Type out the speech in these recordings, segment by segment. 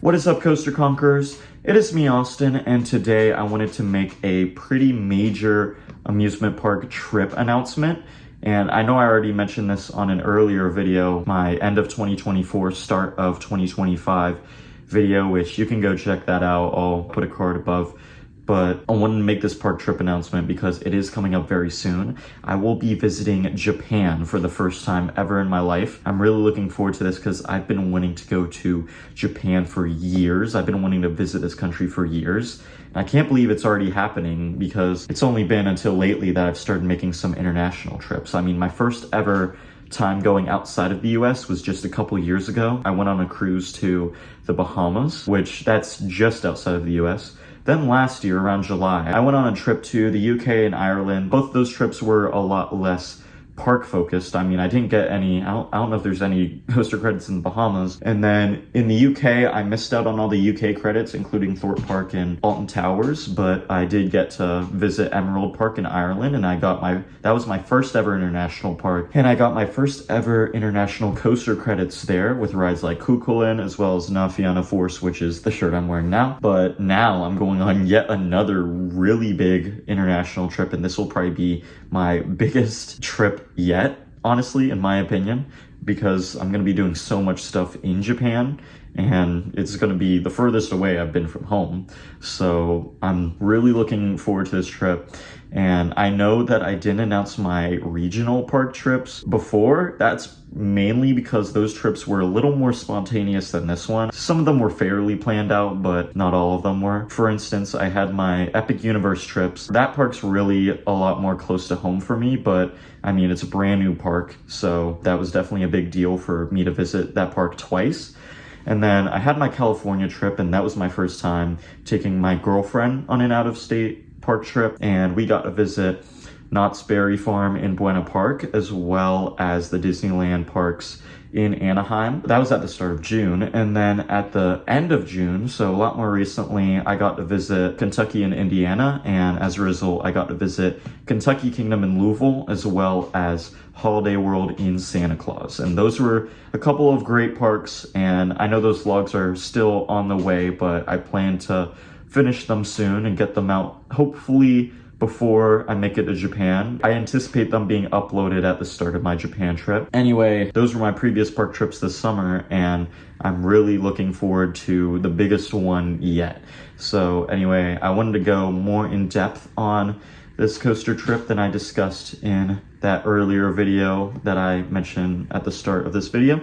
What is up, Coaster Conquerors? It is me, Austin, and today I wanted to make a pretty major amusement park trip announcement. And I know I already mentioned this on an earlier video, my end of 2024, start of 2025 video, which you can go check that out. I'll put a card above. But I wanted to make this park trip announcement because it is coming up very soon. I will be visiting Japan for the first time ever in my life. I'm really looking forward to this because I've been wanting to go to Japan for years. I've been wanting to visit this country for years. And I can't believe it's already happening because it's only been until lately that I've started making some international trips. I mean, my first ever time going outside of the US was just a couple years ago. I went on a cruise to the Bahamas, which that's just outside of the US. Then last year, around July, I went on a trip to the UK and Ireland. Both those trips were a lot less park focused. I mean, I didn't get any, I don't know if there's any coaster credits in the Bahamas. And then in the UK, I missed out on all the UK credits, including Thorpe Park and Alton Towers, but I did get to visit Emerald Park in Ireland, and that was my first ever international park. And I got my first ever international coaster credits there with rides like Cuchulainn, as well as Na Fianna Force, which is the shirt I'm wearing now. But now I'm going on yet another really big international trip, and this will probably be my biggest trip yet, honestly, in my opinion, because I'm going to be doing so much stuff in Japan, and it's going to be the furthest away I've been from home. So I'm really looking forward to this trip. And I know that I didn't announce my regional park trips before. That's mainly because those trips were a little more spontaneous than this one. Some of them were fairly planned out, but not all of them were. For instance, I had my Epic Universe trips. That park's really a lot more close to home for me, but I mean, it's a brand new park, so that was definitely a big deal for me to visit that park twice. And then I had my California trip, and that was my first time taking my girlfriend on an out-of-state park trip, and we got to visit Knott's Berry Farm in Buena Park, as well as the Disneyland parks in Anaheim. That was at the start of June. And then at the end of June, so a lot more recently, I got to visit Kentucky and Indiana, and as a result, I got to visit Kentucky Kingdom in Louisville, as well as Holiday World in Santa Claus. And those were a couple of great parks, and I know those vlogs are still on the way, but I plan to finish them soon and get them out hopefully before I make it to Japan. I anticipate them being uploaded at the start of my Japan trip. Anyway, those were my previous park trips this summer, and I'm really looking forward to the biggest one yet. So anyway, I wanted to go more in depth on this coaster trip than I discussed in that earlier video that I mentioned at the start of this video.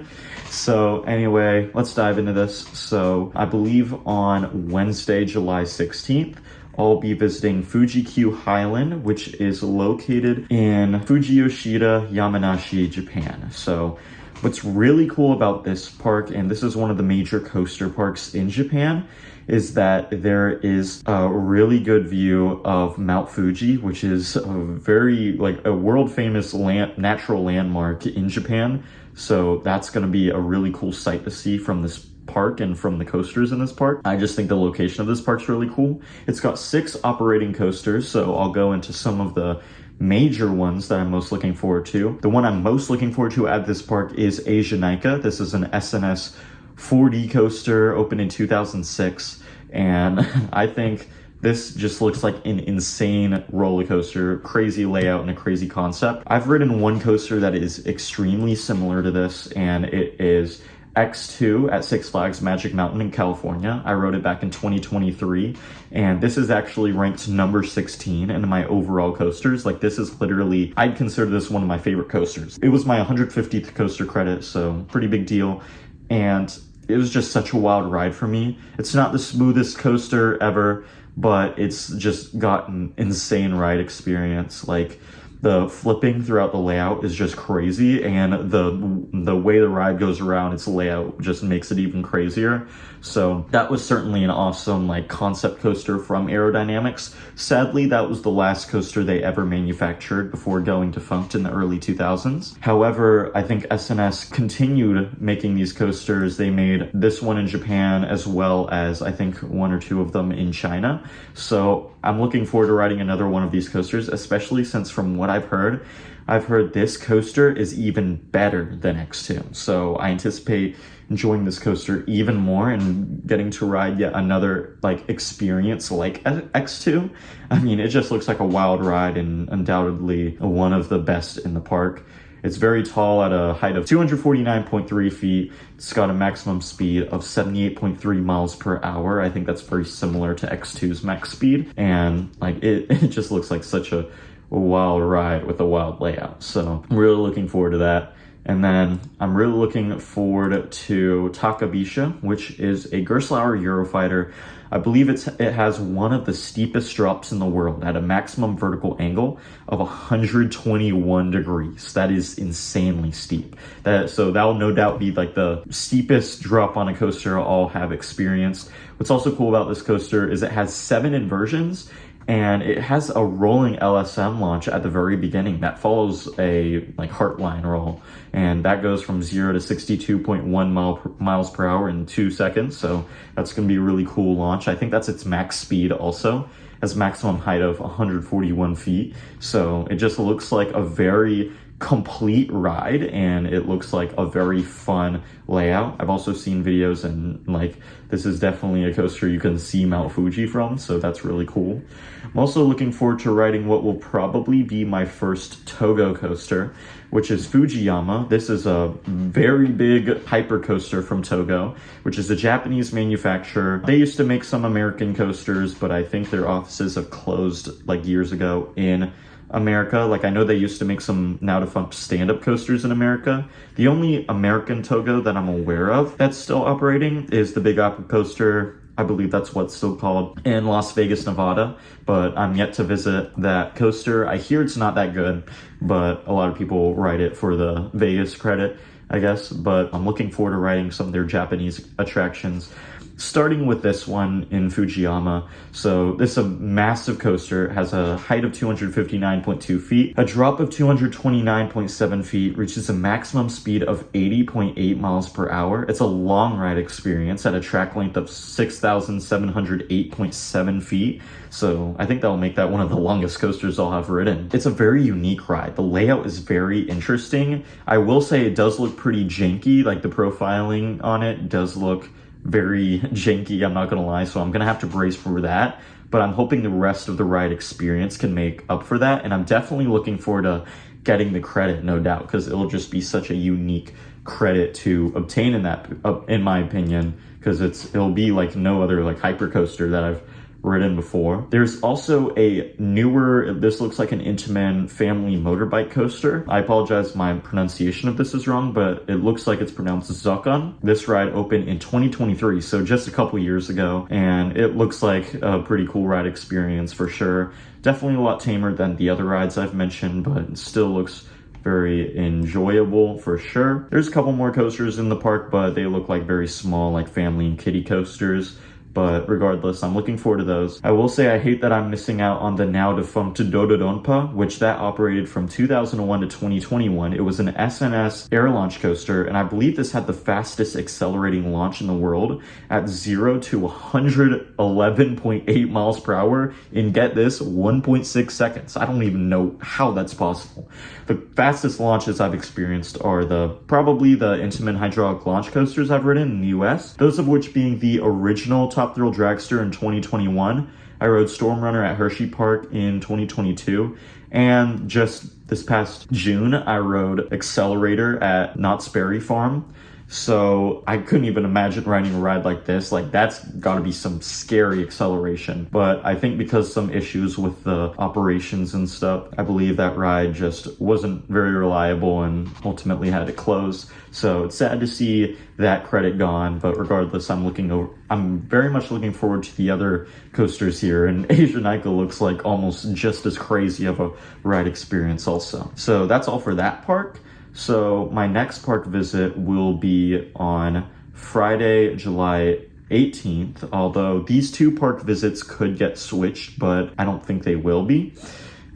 So anyway, let's dive into this. So I believe on Wednesday, July 16th, I'll be visiting Fuji-q Highland, which is located in Fujiyoshida, Yamanashi, Japan. So what's really cool about this park, and this is one of the major coaster parks in Japan, is that there is a really good view of Mount Fuji, which is a very, like, a world famous natural landmark in Japan. So that's going to be a really cool sight to see from this park and from the coasters in this park. I just think the location of this park's really cool. It's got 6 operating coasters, so I'll go into some of the major ones that I'm most looking forward to. The one I'm most looking forward to at this park is Asianica. This is an SNS 4D coaster, opened in 2006, and I think this just looks like an insane roller coaster, crazy layout and a crazy concept. I've ridden one coaster that is extremely similar to this, and it is X2 at Six Flags Magic Mountain in California. I rode it back in 2023, and this is actually ranked number 16 in my overall coasters. Like, this is literally, I'd consider this one of my favorite coasters. It was my 150th coaster credit, so pretty big deal. And it was just such a wild ride for me. It's not the smoothest coaster ever, but it's just got an insane ride experience. Like, the flipping throughout the layout is just crazy, and the way the ride goes around its layout just makes it even crazier. So that was certainly an awesome, like, concept coaster from Aerodynamics. Sadly, that was the last coaster they ever manufactured before going defunct in the early 2000s. However, I think SNS continued making these coasters. They made this one in Japan, as well as I think 1 or 2 of them in China. So I'm looking forward to riding another one of these coasters, especially since from what I've heard. I've heard this coaster is even better than X2. So I anticipate enjoying this coaster even more and getting to ride yet another like experience like X2. I mean, it just looks like a wild ride and undoubtedly one of the best in the park. It's very tall at a height of 249.3 feet. It's got a maximum speed of 78.3 miles per hour. I think that's very similar to X2's max speed. And like it just looks like such a wild ride with a wild layout. So I'm really looking forward to that. And then I'm really looking forward to Takabisha, which is a Gerstlauer Eurofighter. I believe it has one of the steepest drops in the world at a maximum vertical angle of 121 degrees. That is insanely steep. So that will no doubt be like the steepest drop on a coaster I'll have experienced. What's also cool about this coaster is it has 7 inversions, and it has a rolling LSM launch at the very beginning that follows a like heartline roll, and that goes from 0 to 62.1 miles per hour in 2 seconds. So that's going to be a really cool launch. I think that's its max speed also. Has maximum height of 141 feet. So it just looks like a very complete ride, and it looks like a very fun layout. I've also seen videos, and like this is definitely a coaster you can see Mount Fuji from, so that's really cool. I'm also looking forward to riding what will probably be my first Togo coaster, which is Fujiyama. This is a very big hyper coaster from Togo, which is a Japanese manufacturer. They used to make some American coasters, but I think their offices have closed like years ago in America. Like I know they used to make some now defunct stand-up coasters in America. The only American Togo that I'm aware of that's still operating is the Big Apple coaster. I believe that's what's still called, in Las Vegas, Nevada, but I'm yet to visit that coaster. I hear it's not that good, but a lot of people ride it for the Vegas credit, I guess, but I'm looking forward to riding some of their Japanese attractions, starting with this one in Fujiyama. So this is a massive coaster, has a height of 259.2 feet, a drop of 229.7 feet, reaches a maximum speed of 80.8 miles per hour. It's a long ride experience at a track length of 6,708.7 feet. So I think that'll make that one of the longest coasters I'll have ridden. It's a very unique ride. The layout is very interesting. I will say it does look pretty janky, like the profiling on it does look very janky, I'm not gonna lie, so I'm gonna have to brace for that, but I'm hoping the rest of the ride experience can make up for that, and I'm definitely looking forward to getting the credit, no doubt, because it'll just be such a unique credit to obtain in that, in my opinion, because it'll be like no other like hyper coaster that I've ridden before. There's also a newer, this looks like an Intamin family motorbike coaster. I apologize if my pronunciation of this is wrong, but it looks like it's pronounced Zokon. This ride opened in 2023, so just a couple years ago, and it looks like a pretty cool ride experience for sure. Definitely a lot tamer than the other rides I've mentioned, but it still looks very enjoyable for sure. There's a couple more coasters in the park, but they look like very small, like family and kiddie coasters. But regardless, I'm looking forward to those. I will say I hate that I'm missing out on the now defunct Dododonpa, which that operated from 2001 to 2021. It was an SNS air launch coaster, and I believe this had the fastest accelerating launch in the world at 0 to 111.8 miles per hour in, get this, 1.6 seconds. I don't even know how that's possible. The fastest launches I've experienced are probably the Intamin hydraulic launch coasters I've ridden in the US, those of which being the original Top Thrill Dragster in 2021. I rode Storm Runner at Hershey Park in 2022, and just this past June I rode Accelerator at Knott's Berry Farm. So I couldn't even imagine riding a ride like this. Like that's gotta be some scary acceleration. But I think because some issues with the operations and stuff, I believe that ride just wasn't very reliable and ultimately had to close. So it's sad to see that credit gone, but regardless, I'm very much looking forward to the other coasters here, and Asianica looks like almost just as crazy of a ride experience also. So that's all for that park. So my next park visit will be on Friday, July 18th, although these two park visits could get switched, but I don't think they will be.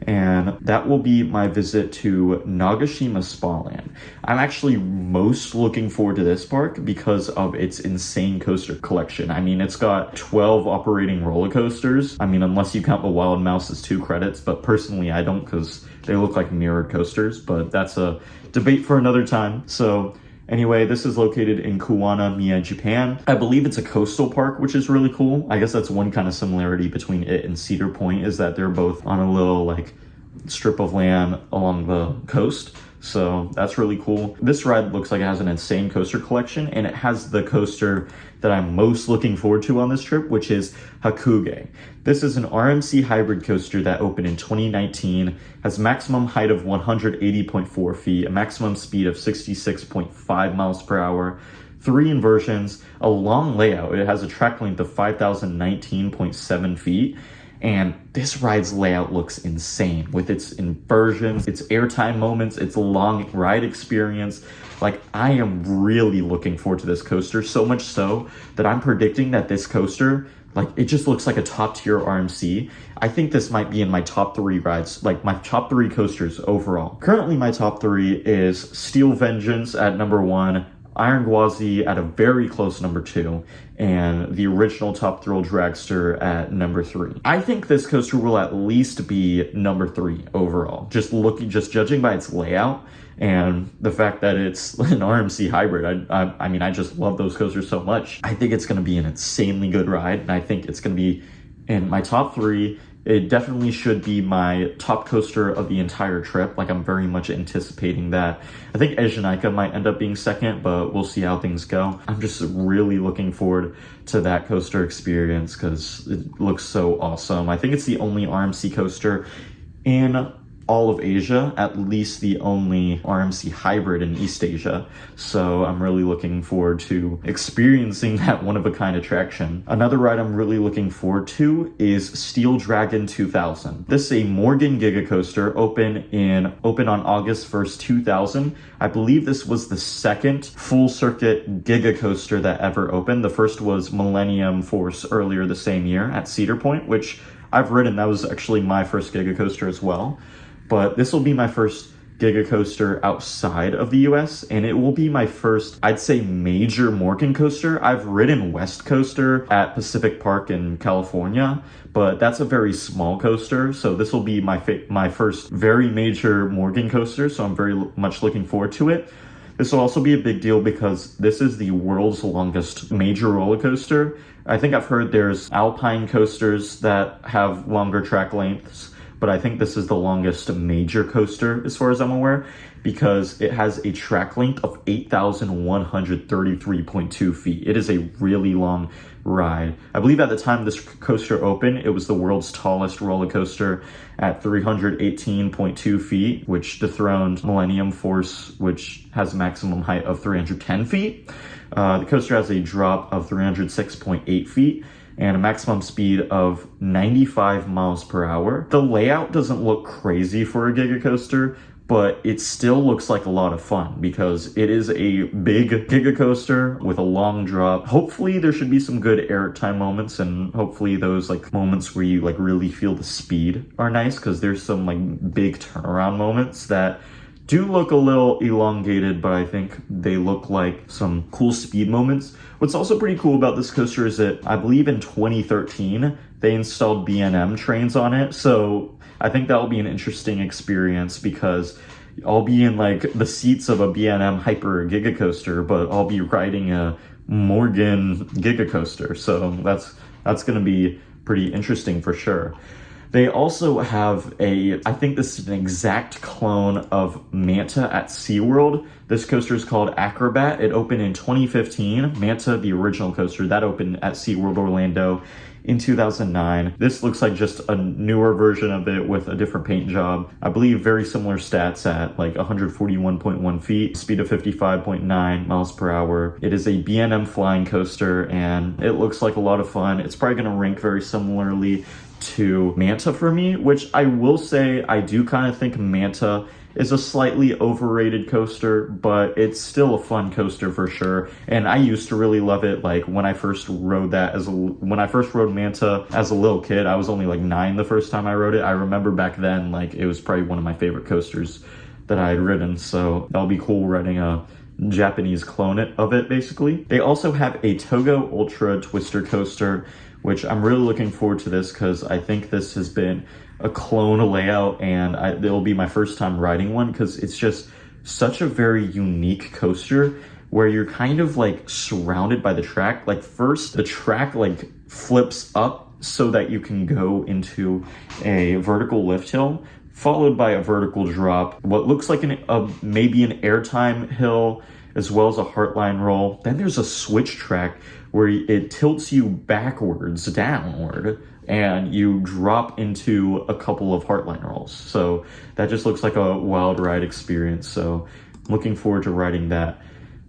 and that will be my visit to Nagashima Spa Land. I'm actually most looking forward to this park because of its insane coaster collection. I mean, it's got 12 operating roller coasters. I mean, unless you count the Wild Mouse as 2 credits, but personally I don't because they look like mirrored coasters, but that's a debate for another time. So anyway, this is located in Kuwana-Mie, Japan. I believe it's a coastal park, which is really cool. I guess that's one kind of similarity between it and Cedar Point, is that they're both on a little like strip of land along the coast. So that's really cool. This ride looks like it has an insane coaster collection, and it has the coaster that I'm most looking forward to on this trip, which is Hakuge. This is an RMC hybrid coaster that opened in 2019, has maximum height of 180.4 feet, a maximum speed of 66.5 miles per hour, 3 inversions, a long layout. It has a track length of 5,019.7 feet. And this ride's layout looks insane with its inversions, its airtime moments, its long ride experience. Like, I am really looking forward to this coaster, so much so that I'm predicting that this coaster, like, it just looks like a top tier RMC. I think this might be in my top 3 rides, like my top 3 coasters overall. Currently, my top 3 is Steel Vengeance at number 1, Iron Gwazi at a very close number 2, and the original Top Thrill Dragster at number 3. I think this coaster will at least be number 3 overall. Just judging by its layout and the fact that it's an RMC hybrid. I mean, I just love those coasters so much. I think it's going to be an insanely good ride, and I think it's going to be in my top 3. It definitely should be my top coaster of the entire trip. Like, I'm very much anticipating that. I think Ejinika might end up being second, but we'll see how things go. I'm just really looking forward to that coaster experience because it looks so awesome. I think it's the only RMC coaster in all of Asia, at least the only RMC hybrid in East Asia. So I'm really looking forward to experiencing that one-of-a-kind attraction. Another ride I'm really looking forward to is Steel Dragon 2000. This is a Morgan Giga Coaster, open on August 1st, 2000. I believe this was the second full-circuit Giga Coaster that ever opened. The first was Millennium Force earlier the same year at Cedar Point, which I've ridden. That was actually my first Giga Coaster as well. But this will be my first Giga Coaster outside of the US, and it will be my first, I'd say, major Morgan coaster. I've ridden West Coaster at Pacific Park in California, but that's a very small coaster, so this will be my first very major Morgan coaster, so I'm very much looking forward to it. This will also be a big deal because this is the world's longest major roller coaster. I think I've heard there's Alpine coasters that have longer track lengths, but I think this is the longest major coaster as far as I'm aware because it has a track length of 8,133.2 feet. It is a really long ride. I believe at the time this coaster opened, it was the world's tallest roller coaster at 318.2 feet, which dethroned Millennium Force, which has a maximum height of 310 feet. The coaster has a drop of 306.8 feet. And a maximum speed of 95 miles per hour. The layout doesn't look crazy for a Giga Coaster, but it still looks like a lot of fun because it is a big Giga Coaster with a long drop. Hopefully there should be some good airtime moments, and hopefully those like moments where you like really feel the speed are nice because there's some like big turnaround moments that do look a little elongated, but I think they look like some cool speed moments. What's also pretty cool about this coaster is that I believe in 2013, they installed B&M trains on it. So I think that'll be an interesting experience because I'll be in like the seats of a B&M Hyper Giga Coaster, but I'll be riding a Morgan Giga Coaster. So that's going to be pretty interesting for sure. They also have I think this is an exact clone of Manta at SeaWorld. This coaster is called Acrobat. It opened in 2015. Manta, the original coaster, that opened at SeaWorld Orlando in 2009. This looks like just a newer version of it with a different paint job. I believe very similar stats at like 141.1 feet, speed of 55.9 miles per hour. It is a B&M flying coaster and it looks like a lot of fun. It's probably going to rank very similarly to Manta for me, which I will say I do kind of think Manta is a slightly overrated coaster, but it's still a fun coaster for sure. And I used to really love it. Like when I first rode Manta as a little kid, I was only like 9 the first time I rode it. I remember back then, like it was probably one of my favorite coasters that I had ridden. So that'll be cool riding a Japanese clone of it, basically. They also have a Togo Ultra Twister coaster, which I'm really looking forward to this because I think this has been a clone layout, and it'll be my first time riding one because it's just such a very unique coaster where you're kind of like surrounded by the track. Like first the track like flips up so that you can go into a vertical lift hill, followed by a vertical drop, what looks like maybe an airtime hill, as well as a heartline roll. Then there's a switch track where it tilts you backwards, downward, and you drop into a couple of heartline rolls. So that just looks like a wild ride experience. So I'm looking forward to riding that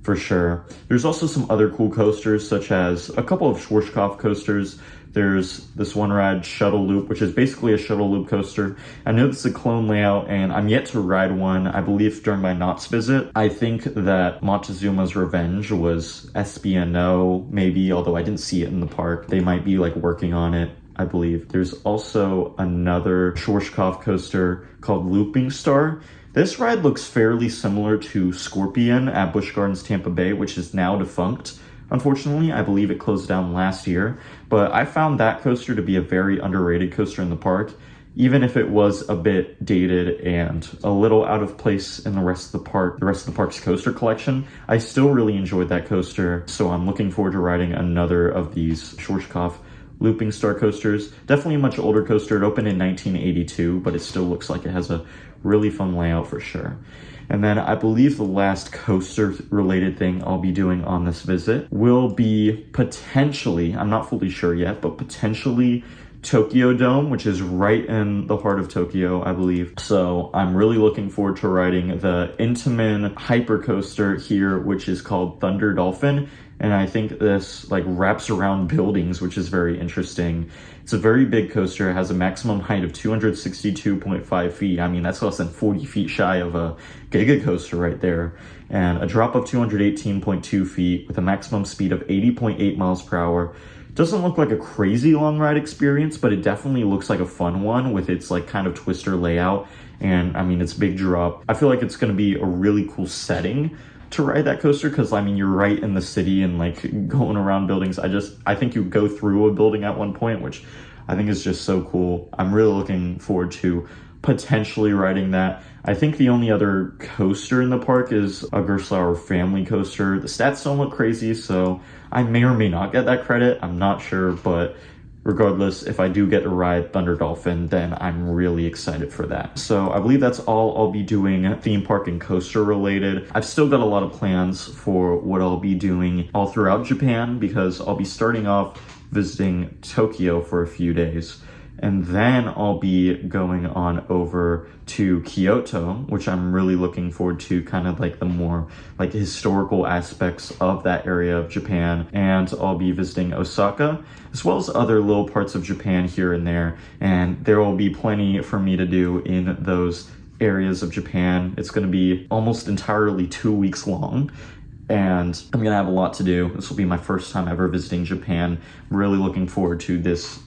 for sure. There's also some other cool coasters, such as a couple of Schwarzkopf coasters. There's this one ride, Shuttle Loop, which is basically a shuttle loop coaster. I know this is a clone layout, and I'm yet to ride one. I believe during my Knott's visit, I think that Montezuma's Revenge was SBNO, maybe, although I didn't see it in the park. They might be like working on it, I believe. There's also another Schwarzkopf coaster called Looping Star. This ride looks fairly similar to Scorpion at Busch Gardens Tampa Bay, which is now defunct. Unfortunately, I believe it closed down last year, but I found that coaster to be a very underrated coaster in the park, even if it was a bit dated and a little out of place in the rest of the park's coaster collection. I still really enjoyed that coaster, so I'm looking forward to riding another of these Schwarzkopf Looping Star coasters. Definitely a much older coaster. It opened in 1982, but it still looks like it has a really fun layout for sure. And then I believe the last coaster related thing I'll be doing on this visit will be potentially, I'm not fully sure yet, but potentially Tokyo Dome, which is right in the heart of Tokyo, I believe. So I'm really looking forward to riding the Intamin hypercoaster here, which is called Thunder Dolphin. And I think this like wraps around buildings, which is very interesting. It's a very big coaster. It has a maximum height of 262.5 feet. I mean, that's less than 40 feet shy of a Giga coaster right there. And a drop of 218.2 feet with a maximum speed of 80.8 miles per hour. Doesn't look like a crazy long ride experience, but it definitely looks like a fun one with its like kind of twister layout. And I mean, it's big drop. I feel like it's going to be a really cool setting to ride that coaster because I mean, you're right in the city and like going around buildings. I think you go through a building at one point, which I think is just so cool. I'm really looking forward to potentially riding that. I think the only other coaster in the park is a Gerstlauer family coaster. The stats don't look crazy, so I may or may not get that credit. I'm not sure, but regardless, if I do get to ride Thunder Dolphin, then I'm really excited for that. So I believe that's all I'll be doing theme park and coaster related. I've still got a lot of plans for what I'll be doing all throughout Japan because I'll be starting off visiting Tokyo for a few days. And then I'll be going on over to Kyoto, which I'm really looking forward to, kind of like the more like historical aspects of that area of Japan. And I'll be visiting Osaka, as well as other little parts of Japan here and there. And there will be plenty for me to do in those areas of Japan. It's going to be almost entirely 2 weeks long. And I'm going to have a lot to do. This will be my first time ever visiting Japan. I'm really looking forward to this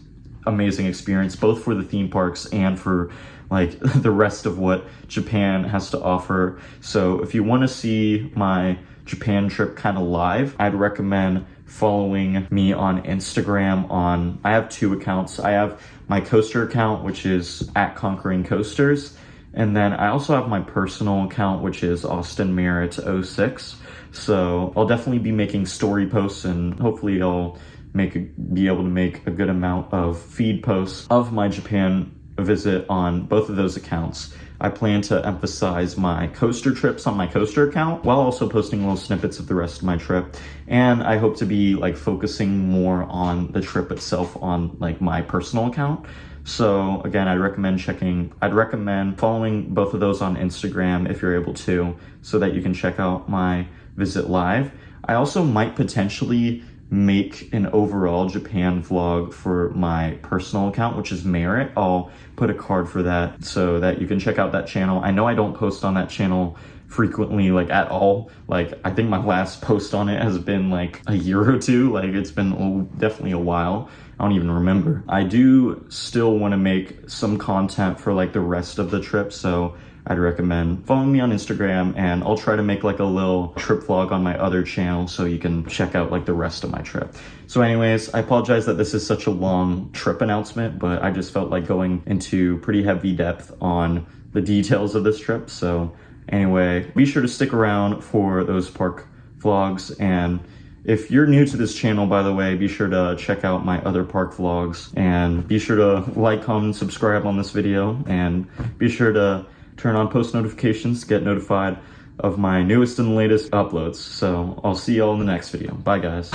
amazing experience, both for the theme parks and for like the rest of what Japan has to offer. So if you want to see my Japan trip kind of live, I'd recommend following me on Instagram. I have 2 accounts. I have my coaster account, which is at ConqueringCoasterz, and then I also have my personal account, which is AustinMerritt06. So I'll definitely be making story posts, and hopefully I'll be able to make a good amount of feed posts of my Japan visit on both of those accounts. I plan to emphasize my coaster trips on my coaster account while also posting little snippets of the rest of my trip. And I hope to be like focusing more on the trip itself on like my personal account. So again, I'd recommend following both of those on Instagram if you're able to, so that you can check out my visit live. I also might potentially make an overall Japan vlog for my personal account, which is Merit. I'll put a card for that so that you can check out that channel. I know I don't post on that channel frequently, like at all. Like I think my last post on it has been like a year or two. Like it's been definitely a while. I don't even remember. I do still want to make some content for like the rest of the trip, so I'd recommend following me on Instagram, and I'll try to make like a little trip vlog on my other channel so you can check out like the rest of my trip. So anyways, I apologize that this is such a long trip announcement, but I just felt like going into pretty heavy depth on the details of this trip. So anyway, be sure to stick around for those park vlogs, and if you're new to this channel, by the way, be sure to check out my other park vlogs, and be sure to like, comment, subscribe on this video, and be sure to turn on post notifications to get notified of my newest and latest uploads. So I'll see y'all in the next video. Bye guys.